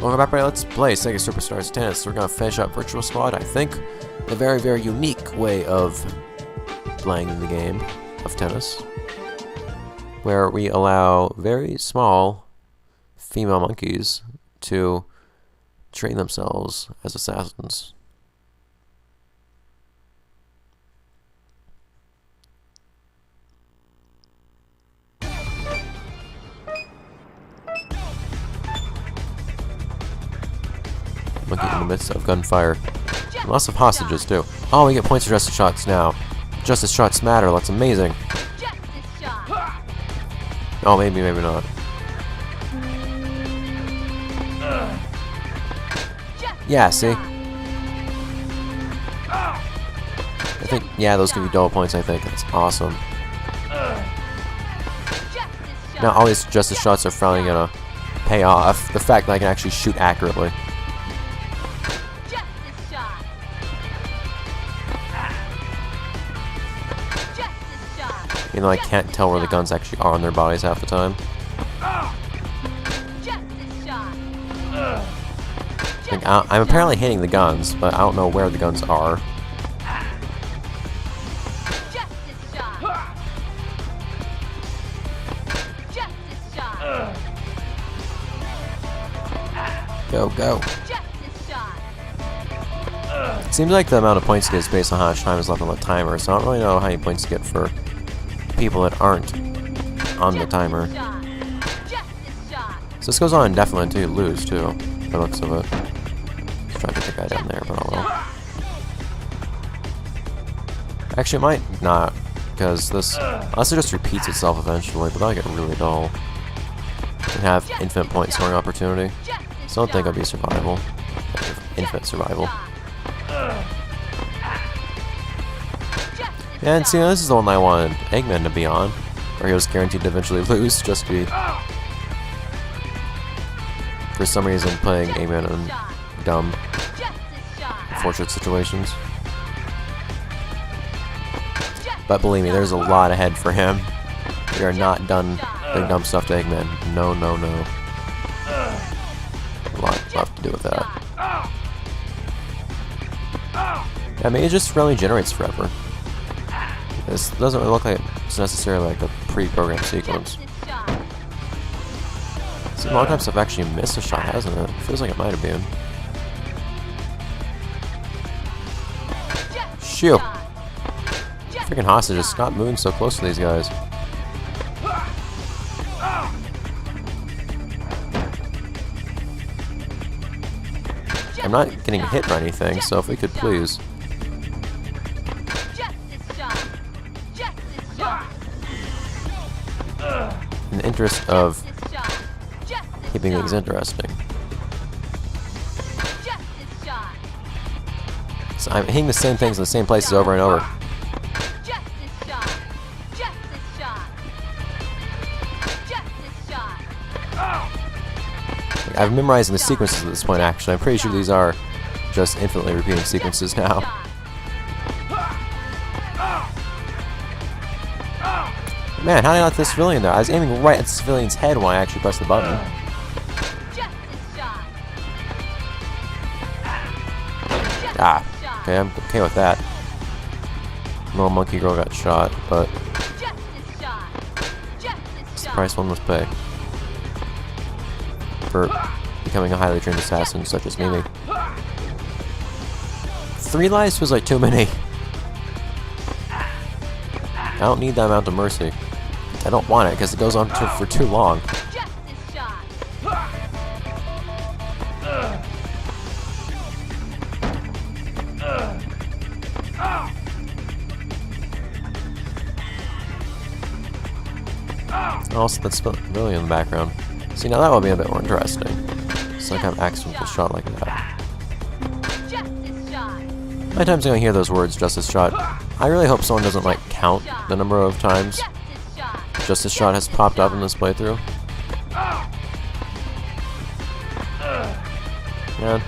Welcome back, everybody. Let's play Sega Superstars Tennis. We're gonna finish up Virtual Squad. I think a very, very unique way of playing the game of tennis, where we allow very small female monkeys to train themselves as assassins. Monkey in the midst of gunfire. Lots of hostages, too. Oh, we get points for justice shots now. Justice shots matter, that's amazing. Oh, maybe, maybe not. Yeah, see? I think, yeah, those can be double points, I think. That's awesome. Now, all these justice shots are finally gonna pay off. The fact that I can actually shoot accurately. Even though I can't tell where the guns actually are on their bodies half the time. Like, I'm apparently hitting the guns, but I don't know where the guns are. Go, go. It seems like the amount of points you get is based on how much time is left on the timer, so I don't really know how many points you get for people that aren't on the timer. So this goes on indefinitely until you lose, too, by the looks of it. Let's try to get the guy down there, but I will. Actually, it might not, because this, unless it just repeats itself eventually, but that'll get really dull. And have infinite point scoring opportunity. So I don't think it'll be survival. Infinite survival. Yeah, and see, this is the one I wanted Eggman to be on, where he was guaranteed to eventually lose, just to be, for some reason, playing Eggman in dumb, unfortunate situations. But believe me, there's a lot ahead for him. We are not done doing dumb stuff to Eggman. No, no, no. A lot left to do with that. Yeah, maybe it just really generates forever. This doesn't really look like it's necessarily like a pre-programmed sequence. See, a lot of times I've actually missed a shot, hasn't it? Feels like it might have been. Shoot! Freaking hostages, stop moving so close to these guys. I'm not getting hit or anything, so if we could please. In the interest of keeping things interesting. So I'm hitting the same things in the same places over and over. Like, I've memorized the sequences at this point, actually. I'm pretty sure these are just infinitely repeating sequences now. Man, how did I let this civilian there? I was aiming right at the civilian's head when I actually pressed the button. Ah, okay, I'm okay with that. Little monkey girl got shot, but it's the price one must pay for becoming a highly trained assassin such as Mimi. 3 lives feels like too many. I don't need that amount of mercy. I don't want it because it goes on for too long. Also, that's really in the background. See, now that would be a bit more interesting. It's like I'm accidental shot like that. How many times am I gonna hear those words, justice shot? I really hope someone doesn't, like, count the number of times justice shot has popped up in this playthrough. Man.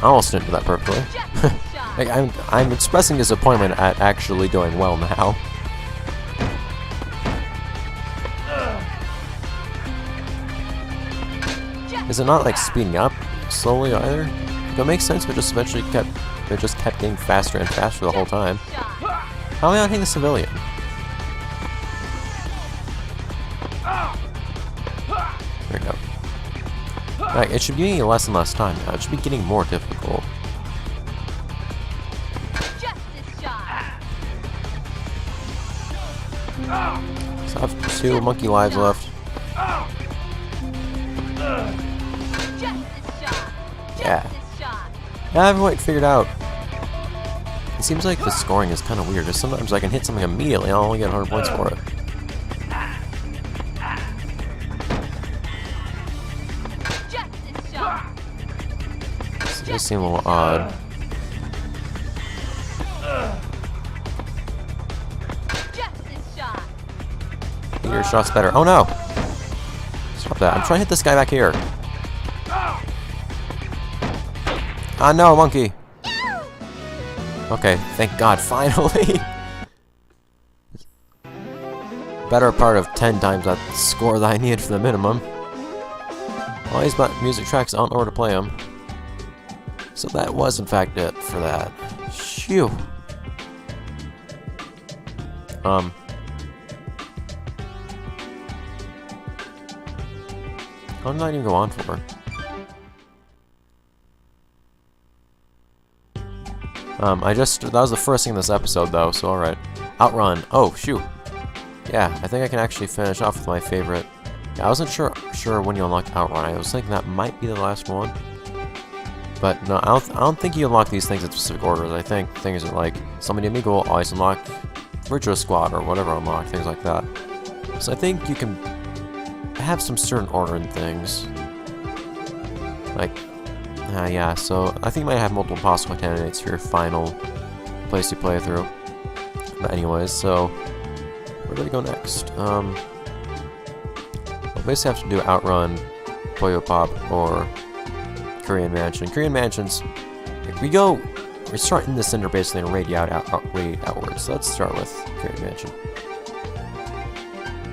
I almost didn't do that perfectly. Like, I'm expressing disappointment at actually doing well now. Is it not like speeding up slowly either? It makes sense, but just eventually it just kept getting faster and faster the whole time. How am I not hitting the civilian? There we go. Right, it should be getting less and less time now. It should be getting more difficult. So I have 2 monkey lives left. Yeah. I have it figured out. It seems like the scoring is kind of weird. Just sometimes I can hit something immediately and I'll only get 100 points for it. This does seem a little odd. Your shot's better. Oh no! Stop that. I'm trying to hit this guy back here. Ah no, monkey! Okay, thank God, finally! Better part of 10 times that score that I needed for the minimum. All these music tracks, I don't know where to play them. So that was in fact it for that. Phew! How did I even go on for? That was the first thing in this episode though, so alright. Outrun. Oh, shoot. Yeah, I think I can actually finish off with my favorite. Yeah, I wasn't sure when you unlocked Outrun. I was thinking that might be the last one. But no, I don't think you unlock these things in specific orders. I think things are like, somebody did me goal, always unlock Virtual Squad or whatever unlock, things like that. So I think you can have some certain order in things. Like, yeah, so I think you might have multiple possible candidates for your final place you play through. But anyways, so where do we go next? We'll basically have to do Outrun, Puyo Pop, or Korean Mansion. Korean Mansions, we're starting the center basically and radiate outwards. So let's start with Korean Mansion.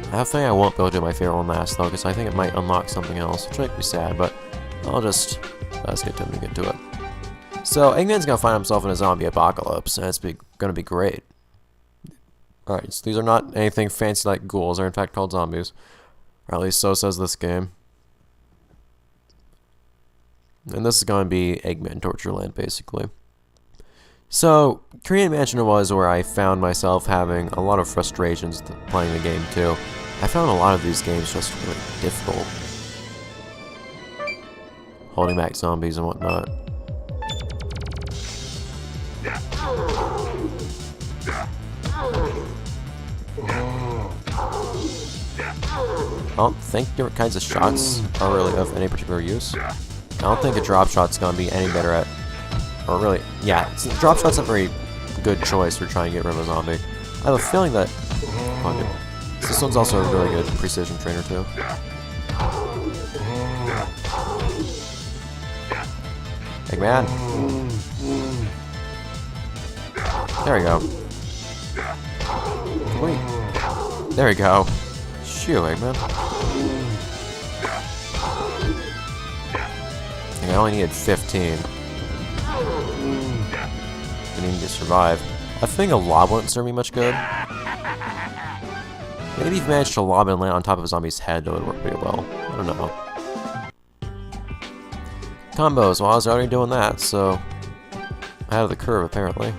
I have a feeling I won't be able to do my favorite one last though, because I think it might unlock something else, which might be sad, but let's get to get to it. So Eggman's gonna find himself in a zombie apocalypse, and it's gonna be great. Alright, so these are not anything fancy like ghouls, they're in fact called zombies. Or at least so says this game. And this is gonna be Eggman Tortureland, basically. So, Korean Mansion was where I found myself having a lot of frustrations playing the game too. I found a lot of these games just really difficult. Holding back zombies and whatnot. I don't think different kinds of shots are really of any particular use. I don't think a drop shot's gonna be any better at, or really, yeah, so drop shot's a very good choice for trying to get rid of a zombie. I have a feeling that, this one's also a really good precision trainer too. Eggman. There we go. Wait. There we go. Shoo, Eggman. I only needed 15. I need to survive. I think a lob wouldn't serve me much good. Maybe if you managed to lob and land on top of a zombie's head, that would work pretty well. I don't know. Combos, well I was already doing that, so out of the curve apparently.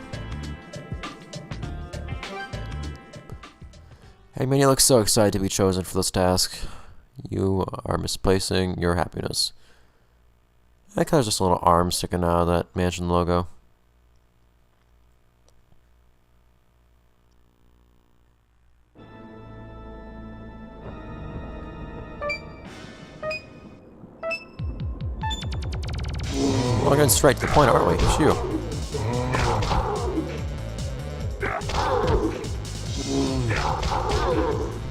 Eggman, you look so excited to be chosen for this task. You are misplacing your happiness. I think there's just a little arm sticking out of that mansion logo. We're going straight to the point, aren't we? Shoo.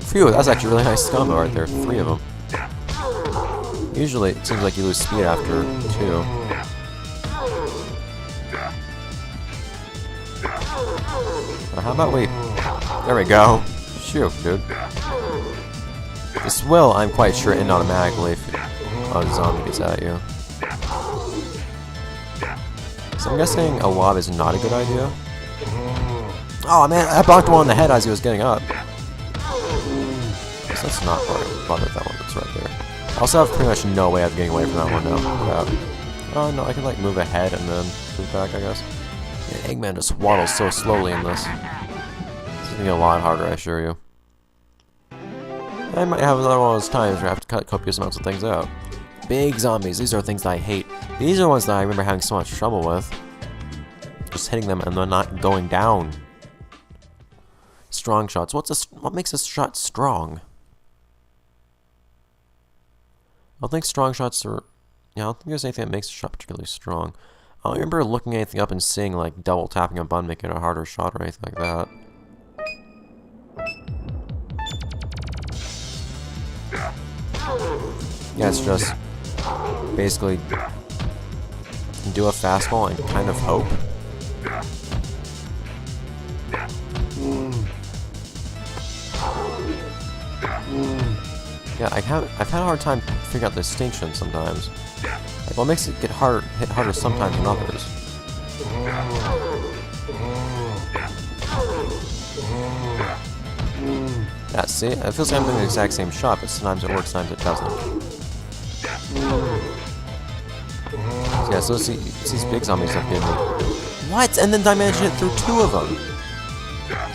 Phew, that's actually a really nice combo right there. 3 of them. Usually, it seems like you lose speed after 2. How about we... There we go. Shoot, dude. This will, I'm quite sure, end automatically. a zombie gets at you. So I'm guessing a lob is not a good idea. Oh man, I blocked one in the head as he was getting up. So that's not bother that one that's right there. I also have pretty much no way of getting away from that one now. Oh no, I can like move ahead and then move back, I guess. Yeah, Eggman just waddles so slowly in this. It's gonna get a lot harder, I assure you. I might have another one of those times where I have to cut copious amounts of things out. Big zombies, these are things that I hate. These are ones that I remember having so much trouble with. Just hitting them and they're not going down. Strong shots. What makes a shot strong? I don't think strong shots are... Yeah, I don't think there's anything that makes a shot particularly strong. I don't remember looking anything up and seeing like double tapping a button making it a harder shot or anything like that. Yeah, it's just basically do a fastball and kind of hope. Yeah, I've had a hard time figuring out the distinction sometimes. Like, what makes it hit harder sometimes than others? Yeah, see? It feels like I'm doing the exact same shot, but sometimes it works, sometimes it doesn't. So yeah, so these big zombies have given me... What? And then I managed to hit through 2 of them!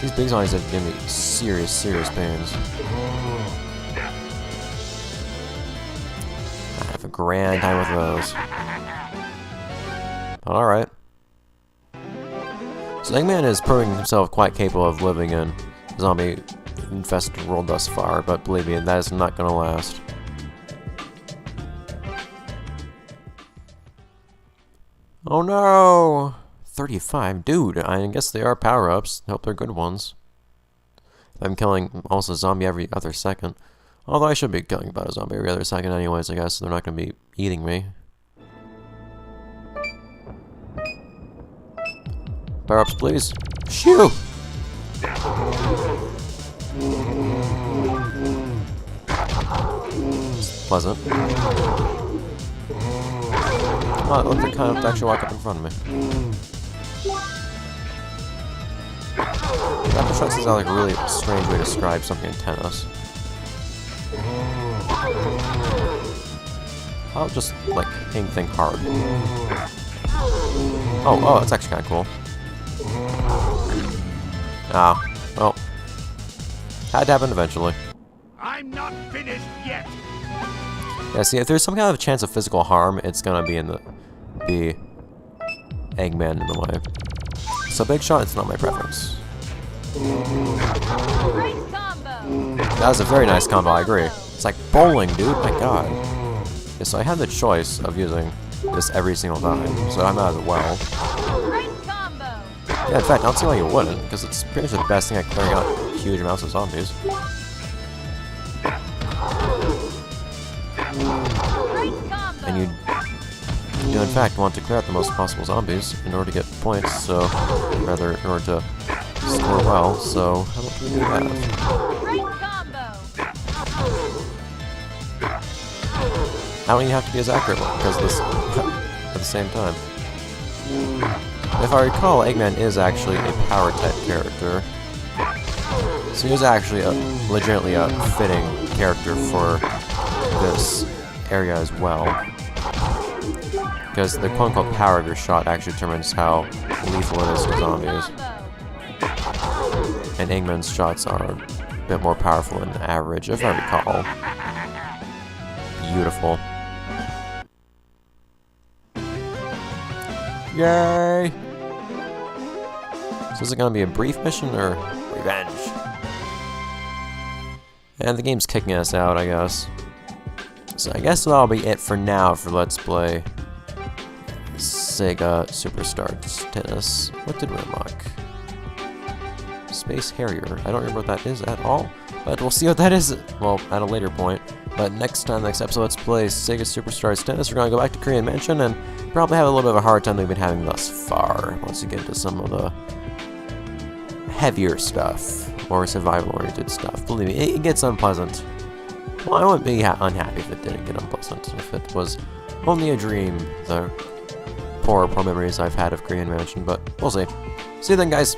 These big zombies have given me serious, serious pains. I have a grand time with those. Alright. So Eggman is proving himself quite capable of living in zombie-infested world thus far, but believe me, that is not gonna last. Oh no! 35? Dude, I guess they are power-ups. Hope they're good ones. I'm killing almost a zombie every other second. Although I should be killing about a zombie every other second anyways, I guess. They're not going to be eating me. Power-ups, please. Shoo! It's pleasant. Oh, look, they're kind of actually walk up in front of me. Rapid shots is like a really strange way to describe something in tennis. I'll just like hitting thing hard. Oh, that's actually kind of cool. Ah, well, had to happen eventually. I'm not finished yet. Yeah, see, if there's some kind of chance of physical harm, it's gonna be be Eggman in the way. So big shot, it's not my preference. That was a very nice combo, I agree. It's like bowling, dude, my god. Yeah, so I had the choice of using this every single time, so I might as well. Yeah, in fact, I don't see why you wouldn't, because it's pretty much the best thing at clearing out huge amounts of zombies. And you in fact want to clear out the most possible zombies in order to get points, so rather in order to score well, so how about we do that? I don't even have to be as accurate because this at the same time. If I recall, Eggman is actually a power type character. So he is actually legitimately a fitting character for this area as well. Because the quote-unquote power of your shot actually determines how lethal it is to zombies. And Eggman's shots are a bit more powerful than average, if I recall. Beautiful. Yay! So is it going to be a brief mission or revenge? And the game's kicking us out, I guess. So I guess that'll be it for now for Let's Play Sega Superstars Tennis. What did we unlock? Space Harrier. I don't remember what that is at all, but we'll see what that is, well, at a later point. But next episode, let's play Sega Superstars Tennis. We're going to go back to Korean Mansion and probably have a little bit of a hard time that we've been having thus far once we get into some of the heavier stuff, or survival-oriented stuff. Believe me, it gets unpleasant. Well, I wouldn't be unhappy if it didn't get unpleasant. If it was only a dream, the poor memories I've had of Korean Mansion, but we'll see. See you then, guys.